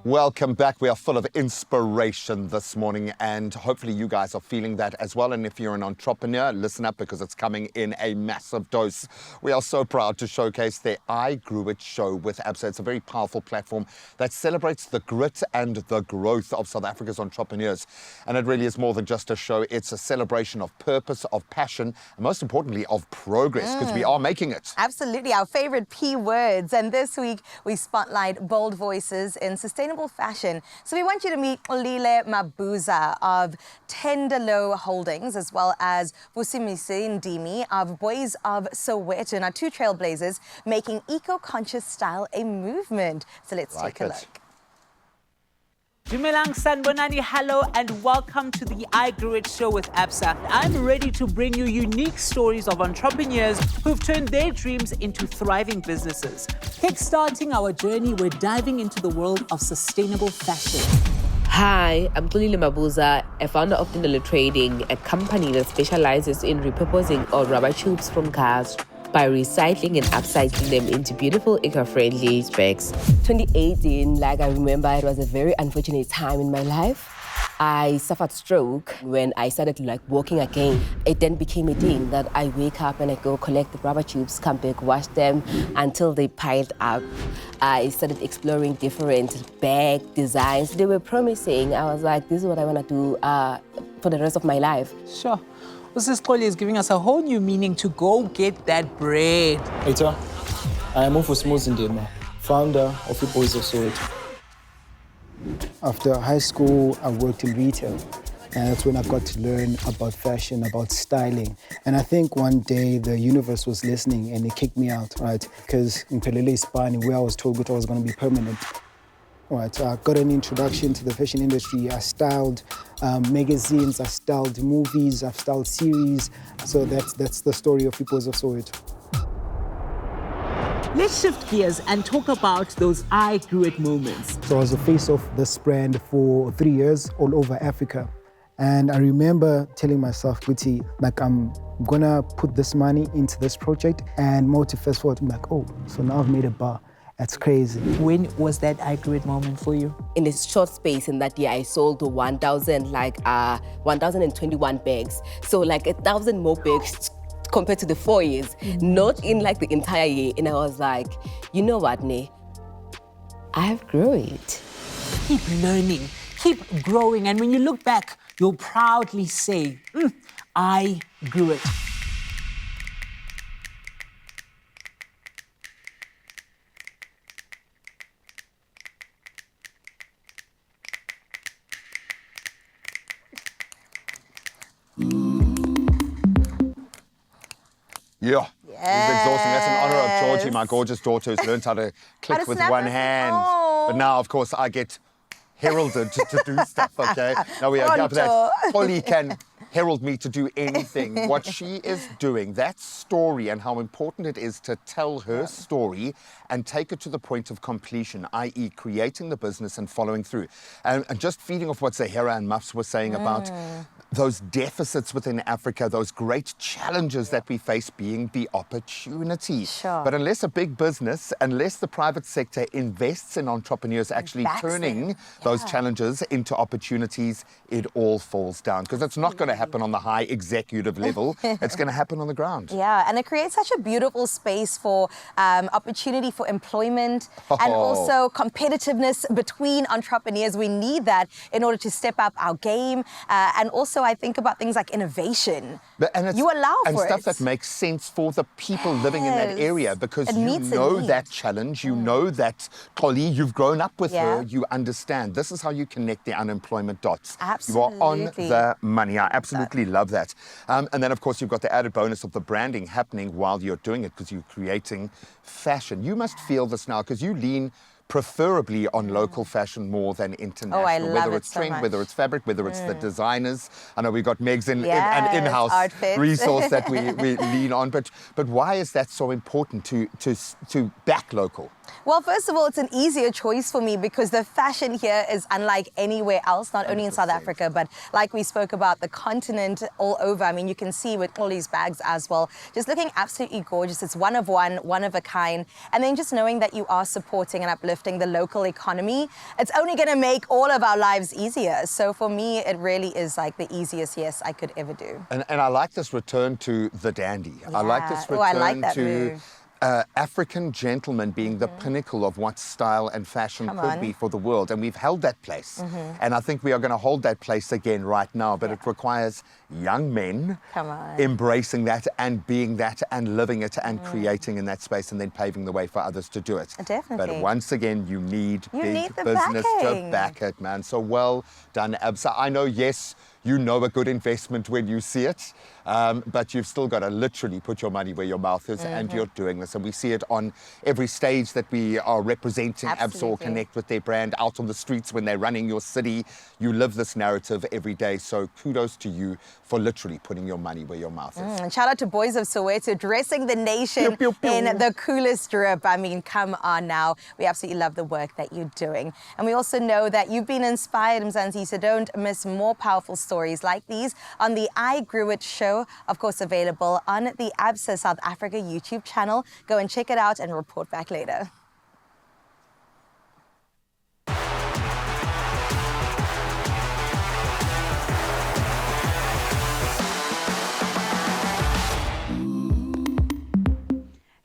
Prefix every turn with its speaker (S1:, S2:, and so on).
S1: Welcome back. We are full of inspiration this morning, and hopefully you guys are feeling that as well. And if you're an entrepreneur, listen up, because it's coming in a massive dose. We are so proud to showcase the I Grew It show with Absa. It's a very powerful platform that celebrates the grit and the growth of South Africa's entrepreneurs. And it really is more than just a show. It's a celebration of purpose, of passion, and most importantly, of progress, because we are making it.
S2: Absolutely, our favorite P words. And this week, we spotlight bold voices in sustainable fashion. So we want you to meet Xolile Mabuza of Tendalo Holdings, as well as Vusimise Ndimi of Boys of Soweto, now two trailblazers making eco-conscious style a movement. So let's take a look.
S3: Dumelang Sanbonani, hello and welcome to the I Grew It show with Absa. I'm ready to bring you unique stories of entrepreneurs who've turned their dreams into thriving businesses. Kickstarting our journey, we're diving into the world of sustainable fashion.
S4: Hi, I'm Xolile Mabuza, a founder of Tendalo Trading, a company that specializes in repurposing old rubber tubes from cars by recycling and upcycling them into beautiful eco-friendly bags.
S5: 2018, I remember it was a very unfortunate time in my life. I suffered stroke when I started walking again. It then became a thing that I wake up and I go collect the rubber tubes, come back, wash them until they piled up. I started exploring different bag designs. They were promising. I was like, this is what I want to do for the rest of my life.
S3: Sure. This Xolile is giving us a whole new meaning to go get that bread.
S6: Eita, I am Vusimise Ndimi, founder of the Boys of Soweto.
S7: After high school, I worked in retail, and that's when I got to learn about fashion, about styling. And I think one day the universe was listening and it kicked me out, right? Because in Pelele, Spain, where I was told that I was going to be permanent. Right, I got an introduction to the fashion industry. I styled magazines, I styled movies, I've styled series. So that's the story of Boys of Soweto.
S3: Let's shift gears and talk about those I Grew It moments.
S7: So I was the face of this brand for 3 years all over Africa. And I remember telling myself, Guti, I'm gonna put this money into this project. And more to fast forward, I'm like, oh, so now I've made a bar. That's crazy.
S3: When was that I Grew It moment for you?
S5: In a short space in that year, I sold 1,021 bags. So 1,000 more bags compared to the 4 years, not in the entire year. And I was like, you know what, Ne? I've grown it.
S3: Keep learning, keep growing. And when you look back, you'll proudly say, I grew it.
S1: Yeah, it's exhausting. That's in honor of Georgie, my gorgeous daughter, who's learned how to click with one hand. But now, of course, I get heralded to do stuff, okay? Now we are up that. Polly can herald me to do anything. What she is doing, that story and how important it is to tell her story and take it to the point of completion, i.e. creating the business and following through. And just feeding off what Zahara and Muffs were saying about those deficits within Africa, those great challenges that we face being the opportunity.
S2: Sure.
S1: But unless a big business, unless the private sector invests in entrepreneurs actually turning those challenges into opportunities, it all falls down. Because it's not going to happen on the high executive level. It's going to happen on the ground.
S2: Yeah, and it creates such a beautiful space for opportunity for employment and also competitiveness between entrepreneurs. We need that in order to step up our game. And also I think about things like innovation. You allow for it.
S1: And stuff that makes sense for the people living in that area, because you know that challenge, you know that, Polly, you've grown up with her, you understand. This is how you connect the unemployment dots.
S2: Absolutely.
S1: You are on the money. I absolutely love that. And then, of course, you've got the added bonus of the branding happening while you're doing it, because you're creating fashion. You must feel this now, because you lean preferably on local fashion more than international.
S2: Oh, I love
S1: whether
S2: it
S1: it's
S2: so
S1: trend,
S2: much.
S1: whether it's fabric, whether it's the designers. I know we've got Meg's an in-house resource that we lean on. But why is that so important to back local?
S2: Well, first of all, it's an easier choice for me because the fashion here is unlike anywhere else, not only in South Africa, but like we spoke about, the continent all over. I mean, you can see with all these bags as well, just looking absolutely gorgeous. It's one of one of a kind. And then just knowing that you are supporting and uplifting uplifting the local economy, it's only going to make all of our lives easier. So for me, it really is like the easiest yes I could ever do.
S1: And I like this return to the dandy. I like this return
S2: I like that
S1: to
S2: move.
S1: African gentlemen being the pinnacle of what style and fashion could be for the world. And we've held that place. And I think we are going to hold that place again right now. But it requires young men embracing that and being that and living it and creating in that space and then paving the way for others to do it.
S2: Definitely.
S1: But once again, you need big
S2: the
S1: business
S2: backing.
S1: to back it, man. So well done, Absa. I know, yes, you know a good investment when you see it, but you've still got to literally put your money where your mouth is, and you're doing this. And we see it on every stage that we are representing Absa or connect with their brand out on the streets when they're running your city. You live this narrative every day. So kudos to you for literally putting your money where your mouth is.
S2: And shout out to Boys of Soweto, dressing the nation in the coolest drip. I mean, come on now. We absolutely love the work that you're doing. And we also know that you've been inspired, Mzansi, so don't miss more powerful stories like these on the I Grew It show, of course available on the Absa South Africa YouTube channel. Go and check it out and report back later.